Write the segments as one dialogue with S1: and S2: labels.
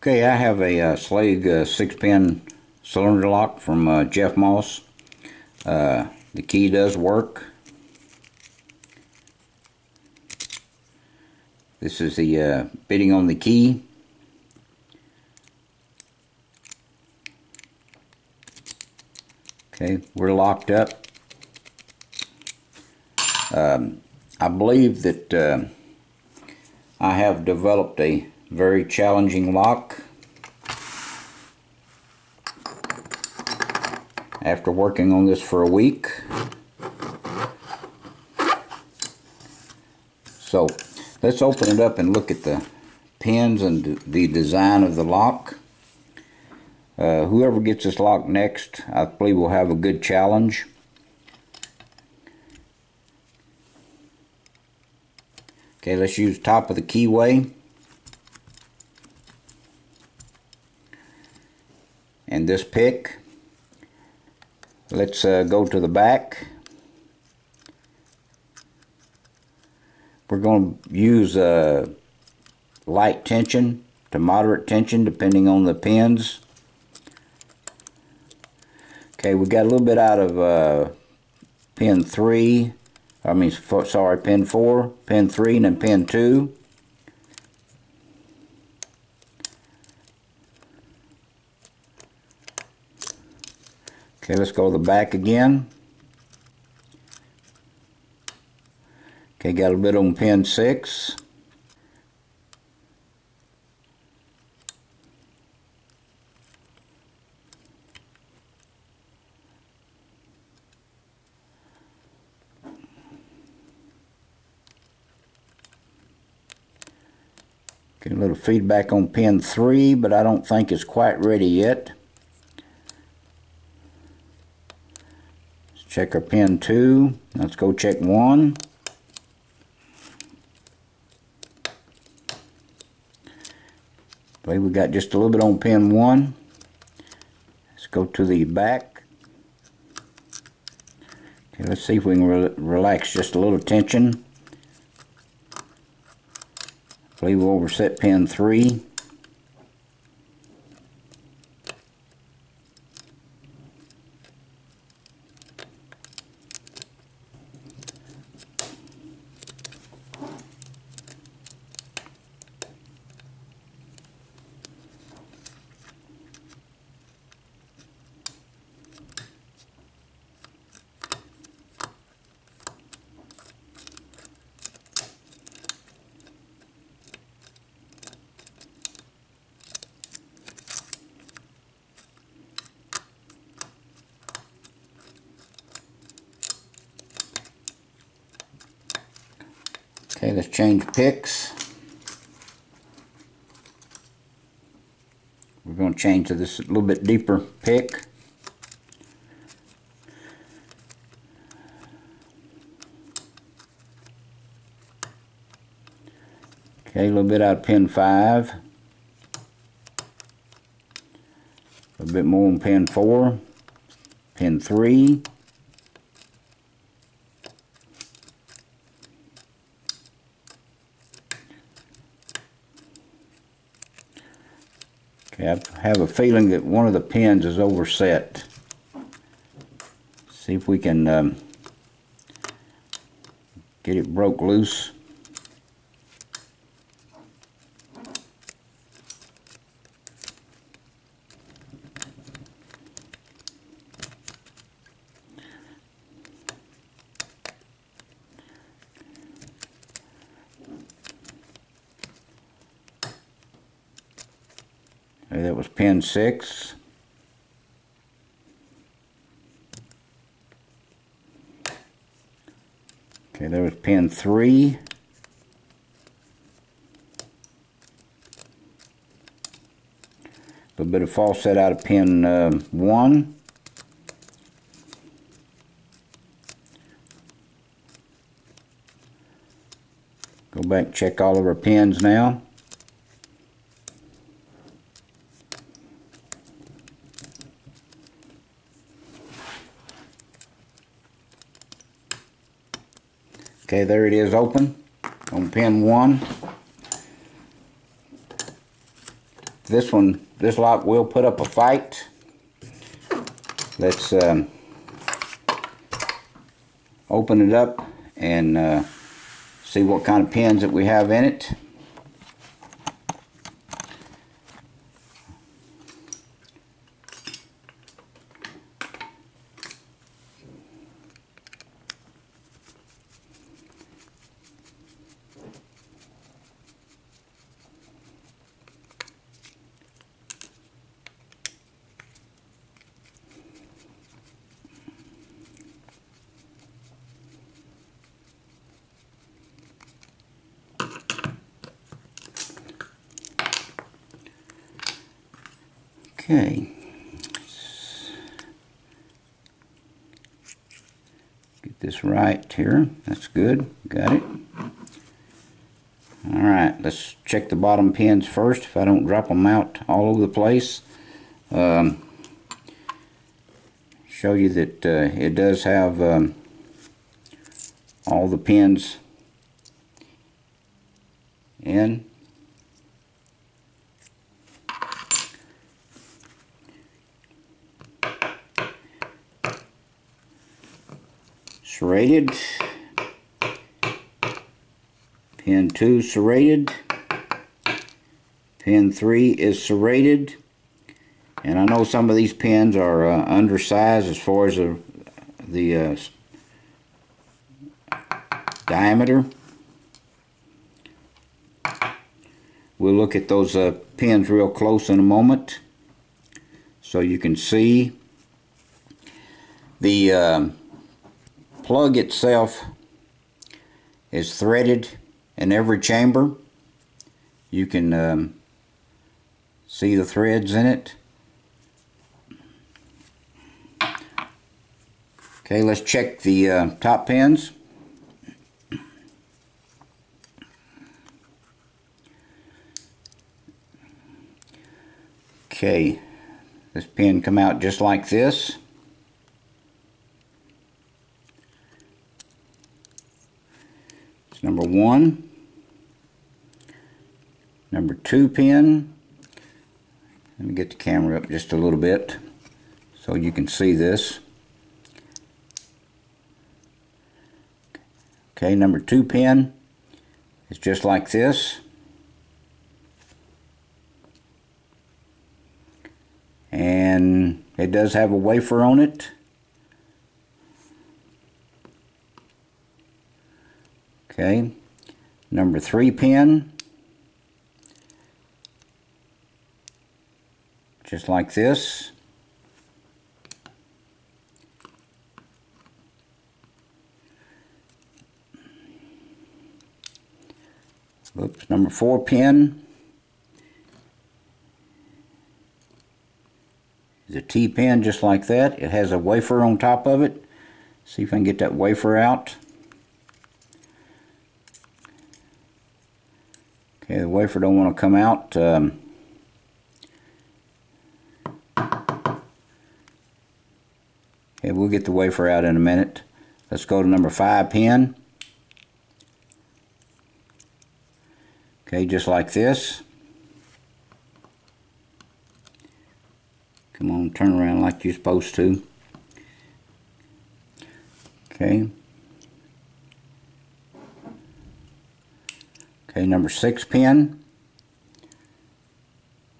S1: Okay, I have a Schlage 6-pin cylinder lock from Jeff Moss. The key does work. This is the bitting on the key. Okay, we're locked up. I believe that I have developed a very challenging lock. After working on this for a week. So let's open it up and look at the pins and the design of the lock. Whoever gets this lock next, I believe will have a good challenge. Okay, let's use top of the keyway. And this pick. Let's go to the back. We're going to use light tension to moderate tension depending on the pins. Okay, we got a little bit out of pin 3. Pin 4, pin 3, and then pin 2. Okay, let's go to the back again. Okay, got a little bit on pin 6. Okay, a little feedback on pin 3, but I don't think it's quite ready yet. Check our pin 2. Let's go check 1. We got just a little bit on pin 1. Let's go to the back. Okay, let's see if we can relax just a little tension. I believe we'll overset pin 3. Okay, let's change picks. We're going to change to this a little bit deeper pick. Okay, a little bit out of pin 5. A little bit more on pin 4. Pin 3. Okay, I have a feeling that one of the pins is overset. See if we can get it broke loose. Okay, that was pin 6. Okay, there was pin 3. A little bit of false set out of pin 1. Go back and check all of our pins now. Okay, there it is open on pin 1. this lock will put up a fight. Let's open it up and see what kind of pins that we have in it. Okay, get this right here. That's good. Got it. All right, let's check the bottom pins first. If I don't drop them out all over the place, show you that it does have all the pins in. Serrated. Pin 2 serrated. Pin 3 is serrated. And I know some of these pins are undersized as far as the diameter. We'll look at those pins real close in a moment so you can see. The plug itself is threaded in every chamber. You can see the threads in it. Okay, let's check the top pins. Okay, this pin come out just like this. It's number 1. Number 2 pin. Let me get the camera up just a little bit so you can see this. Okay, number 2 pin is just like this. And it does have a wafer on it. Okay, number 3 pin, just like this. Oops, number 4 pin is a T pin just like that. It has a wafer on top of it. See if I can get that wafer out. Okay, the wafer don't want to come out. Okay, we'll get the wafer out in a minute. Let's go to number 5 pin. Okay, just like this. Come on, turn around like you're supposed to. Okay. Okay, number 6 pin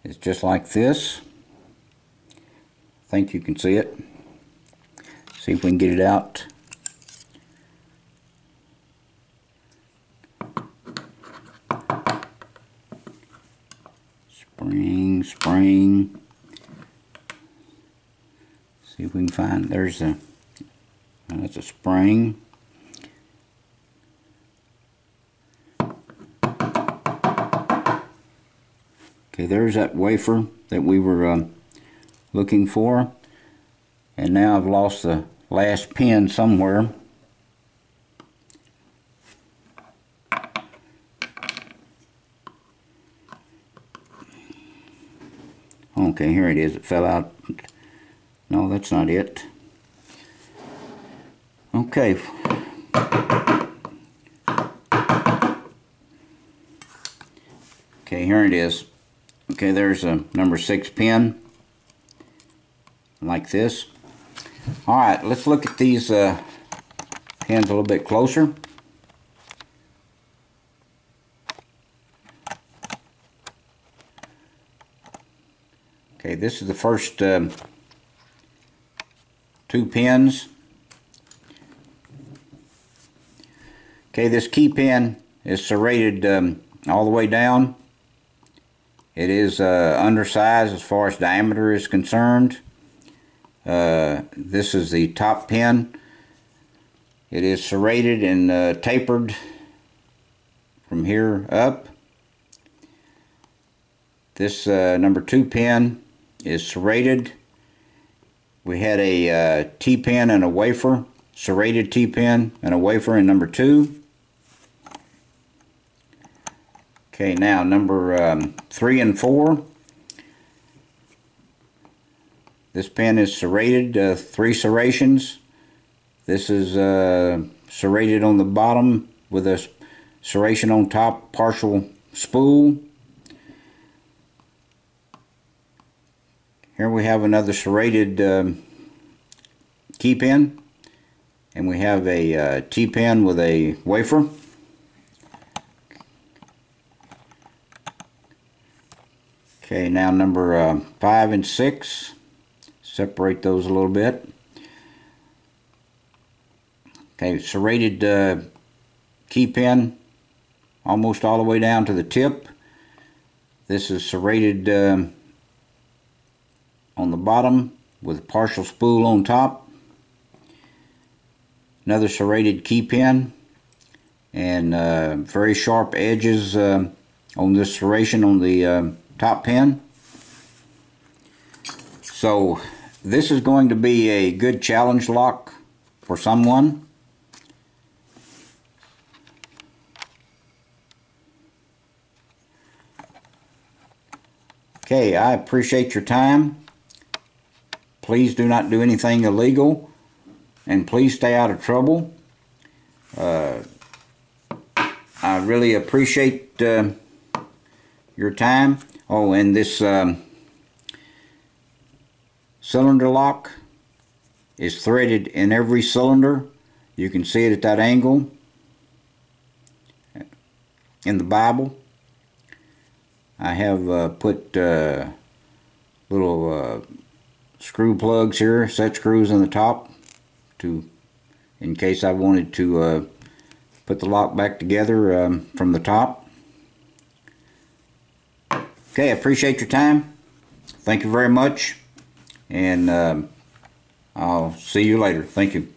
S1: is just like this. I think you can see it. See if we can get it out. Spring. See if we can find, there's a, that's a spring. Okay, there's that wafer that we were looking for. And now I've lost the last pin somewhere. Okay, here it is. It fell out. No, that's not it. Okay. Okay, here it is. Okay, there's a number 6 pin, like this. Alright, let's look at these pins a little bit closer. Okay, this is the first 2 pins. Okay, this key pin is serrated all the way down. It is undersized as far as diameter is concerned. This is the top pin. It is serrated and tapered from here up. This number 2 pin is serrated. We had a T-pin and a wafer, serrated T-pin and a wafer in number 2. Okay, now number 3 and 4. This pin is serrated, 3 serrations. This is serrated on the bottom with a serration on top, partial spool. Here we have another serrated key pin, and we have a T-pin with a wafer. Okay, now number 5 and 6. Separate those a little bit. Okay, serrated key pin almost all the way down to the tip. This is serrated on the bottom with a partial spool on top. Another serrated key pin, and very sharp edges on this serration on the top pin. So this is going to be a good challenge lock for someone. Okay, I appreciate your time. Please do not do anything illegal, and please stay out of trouble. I really appreciate your time. Oh, and this cylinder lock is threaded in every cylinder. You can see it at that angle in the Bible. I have put little screw plugs here, set screws on the top, in case I wanted to put the lock back together from the top. Okay, I appreciate your time. Thank you very much, and I'll see you later. Thank you.